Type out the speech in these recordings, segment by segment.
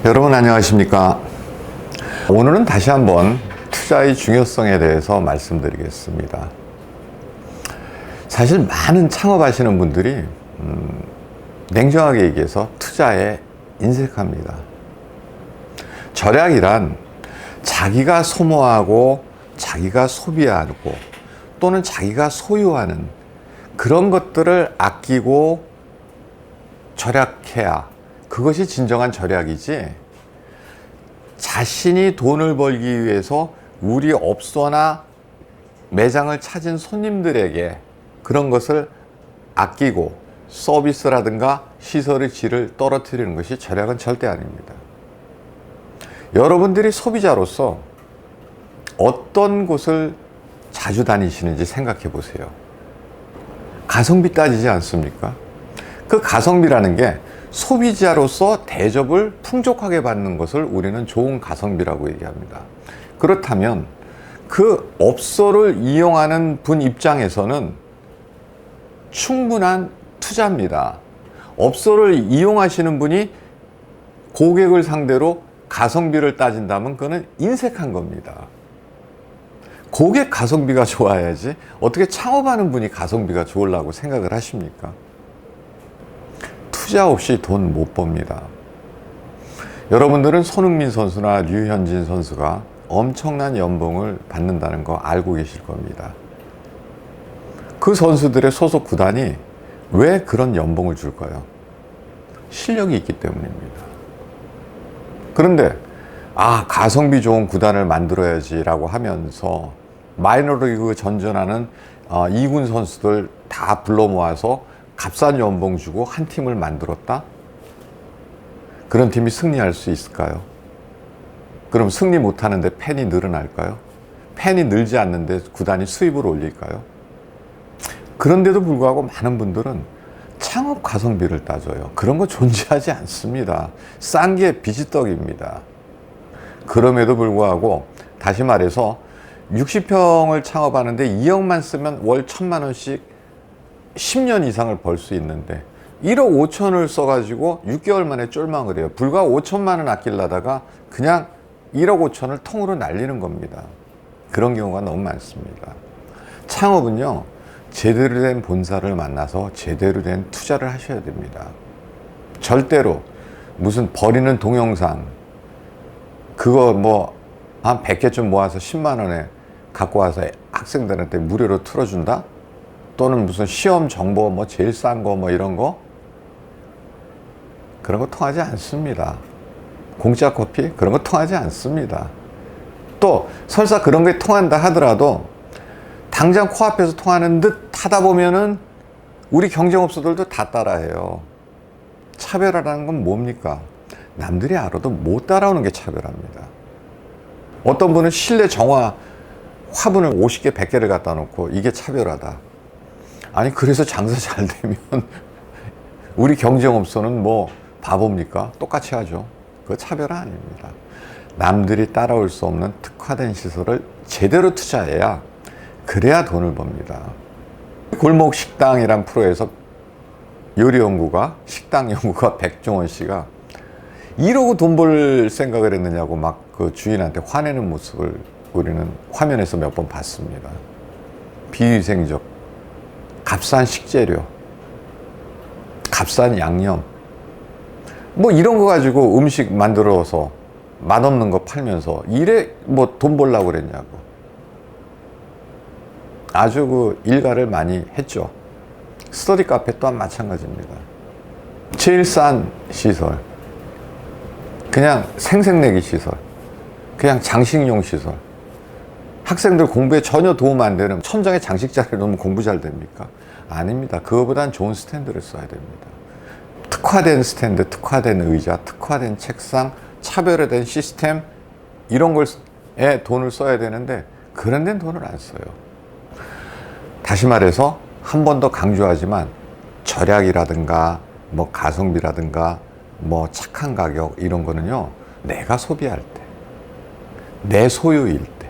여러분 안녕하십니까? 오늘은 다시 한번 투자의 중요성에 대해서 말씀드리겠습니다. 사실 많은 창업하시는 분들이 냉정하게 얘기해서 투자에 인색합니다. 절약이란 자기가 소모하고 자기가 소비하고 또는 자기가 소유하는 그런 것들을 아끼고 절약해야 그것이 진정한 절약이지, 자신이 돈을 벌기 위해서 우리 업소나 매장을 찾은 손님들에게 그런 것을 아끼고 서비스라든가 시설의 질을 떨어뜨리는 것이 절약은 절대 아닙니다. 여러분들이 소비자로서 어떤 곳을 자주 다니시는지 생각해 보세요. 가성비 따지지 않습니까? 그 가성비라는 게 소비자로서 대접을 풍족하게 받는 것을 우리는 좋은 가성비라고 얘기합니다. 그렇다면 그 업소를 이용하는 분 입장에서는 충분한 투자입니다. 업소를 이용하시는 분이 고객을 상대로 가성비를 따진다면 그거는 인색한 겁니다. 고객 가성비가 좋아야지 어떻게 창업하는 분이 가성비가 좋으려고 생각을 하십니까? 투자 없이 돈 못 법니다. 여러분들은 손흥민 선수나 류현진 선수가 엄청난 연봉을 받는다는 거 알고 계실 겁니다. 그 선수들의 소속 구단이 왜 그런 연봉을 줄까요? 실력이 있기 때문입니다. 그런데 가성비 좋은 구단을 만들어야지라고 하면서 마이너리그 전전하는 2군 선수들 다 불러 모아서 값싼 연봉 주고 한 팀을 만들었다? 그런 팀이 승리할 수 있을까요? 그럼 승리 못하는데 팬이 늘어날까요? 팬이 늘지 않는데 구단이 수입을 올릴까요? 그런데도 불구하고 많은 분들은 창업 가성비를 따져요. 그런 거 존재하지 않습니다. 싼 게 비지떡입니다. 그럼에도 불구하고 다시 말해서 60평을 창업하는데 2억만 쓰면 월 1,000만 원씩 10년 이상을 벌 수 있는데 1억 5천을 써가지고 6개월 만에 쫄망을 해요. 불과 5천만 원 아끼려다가 그냥 1억 5천을 통으로 날리는 겁니다. 그런 경우가 너무 많습니다. 창업은요, 제대로 된 본사를 만나서 제대로 된 투자를 하셔야 됩니다. 절대로 무슨 버리는 동영상 그거 뭐 한 100개쯤 모아서 10만 원에 갖고 와서 학생들한테 무료로 틀어준다? 또는 무슨 시험 정보 뭐 제일 싼 거 뭐 이런 거? 그런 거 통하지 않습니다. 공짜 커피? 그런 거 통하지 않습니다. 또 설사 그런 게 통한다 하더라도 당장 코앞에서 통하는 듯 하다 보면은 우리 경쟁업소들도 다 따라해요. 차별화라는 건 뭡니까? 남들이 알아도 못 따라오는 게 차별화입니다. 어떤 분은 실내 정화 화분을 50개, 100개를 갖다 놓고 이게 차별화다. 아니 그래서 장사 잘 되면 우리 경쟁업소는 뭐 바보입니까? 똑같이 하죠. 그거 차별화 아닙니다. 남들이 따라올 수 없는 특화된 시설을 제대로 투자해야 그래야 돈을 법니다. 골목 식당이란 프로에서 요리연구가 식당연구가 백종원 씨가 이러고 돈 벌 생각을 했느냐고 막 그 주인한테 화내는 모습을 우리는 화면에서 몇 번 봤습니다. 비위생적, 값싼 식재료, 값싼 양념, 뭐 이런 거 가지고 음식 만들어서 맛없는 거 팔면서 이래 뭐 돈 벌려고 그랬냐고. 아주 그 일가를 많이 했죠. 스터디 카페 또한 마찬가지입니다. 제일 싼 시설, 그냥 생색내기 시설, 그냥 장식용 시설, 학생들 공부에 전혀 도움 안 되는 천장에 장식자리를 놓으면 공부 잘 됩니까? 아닙니다. 그거보단 좋은 스탠드를 써야 됩니다. 특화된 스탠드, 특화된 의자, 특화된 책상, 차별화된 시스템, 이런 걸에 돈을 써야 되는데 그런 데는 돈을 안 써요. 다시 말해서 한 번 더 강조하지만 절약이라든가 뭐 가성비라든가 뭐 착한 가격 이런 거는요, 내가 소비할 때, 내 소유일 때,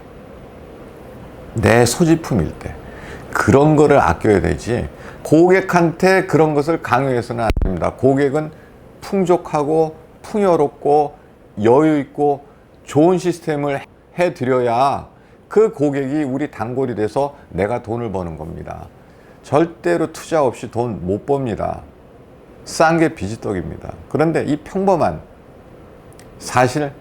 내 소지품일 때 그런 거를 아껴야 되지, 고객한테 그런 것을 강요해서는 안 됩니다. 고객은 풍족하고 풍요롭고 여유 있고 좋은 시스템을 해드려야 그 고객이 우리 단골이 돼서 내가 돈을 버는 겁니다. 절대로 투자 없이 돈 못 법니다. 싼 게 비지떡입니다. 그런데 이 평범한, 사실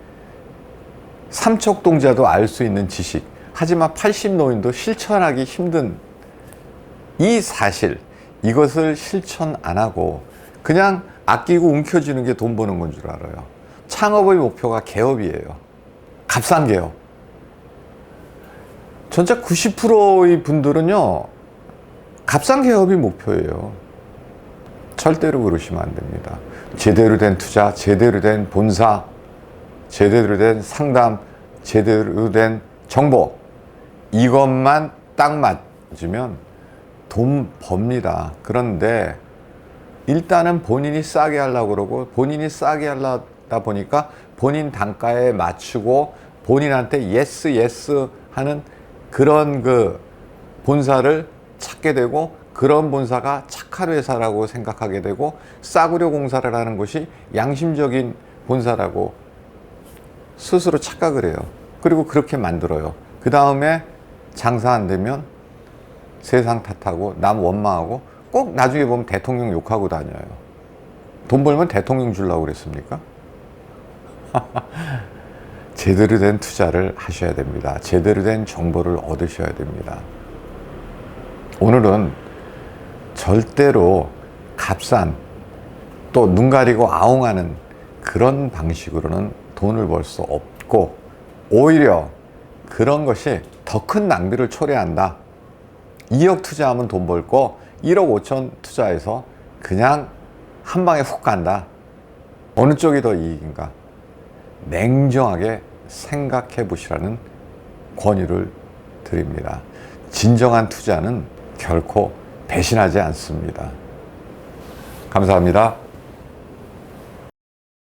삼척동자도 알 수 있는 지식, 하지만 80노인도 실천하기 힘든 이 사실, 이것을 실천 안 하고 그냥 아끼고 움켜쥐는 게 돈 버는 건 줄 알아요. 창업의 목표가 개업이에요. 값싼 개업. 전체 90%의 분들은요, 값싼 개업이 목표예요. 절대로 그러시면 안 됩니다. 제대로 된 투자, 제대로 된 본사, 제대로 된 상담, 제대로 된 정보, 이것만 딱 맞으면 돈 법니다. 그런데 일단은 본인이 싸게 하려고 그러고, 본인이 싸게 하려다 보니까 본인 단가에 맞추고 본인한테 예스 하는 그런 그 본사를 찾게 되고, 그런 본사가 착한 회사라고 생각하게 되고, 싸구려 공사를 하는 것이 양심적인 본사라고 스스로 착각을 해요. 그리고 그렇게 만들어요. 그 다음에 장사 안 되면 세상 탓하고 남 원망하고, 꼭 나중에 보면 대통령 욕하고 다녀요. 돈 벌면 대통령 주려고 그랬습니까? 제대로 된 투자를 하셔야 됩니다. 제대로 된 정보를 얻으셔야 됩니다. 오늘은 절대로 값싼, 또 눈 가리고 아웅하는 그런 방식으로는 돈을 벌 수 없고, 오히려 그런 것이 더 큰 낭비를 초래한다. 2억 투자하면 돈 벌 거 1억 5천 투자해서 그냥 한 방에 훅 간다. 어느 쪽이 더 이익인가? 냉정하게 생각해 보시라는 권유를 드립니다. 진정한 투자는 결코 배신하지 않습니다. 감사합니다.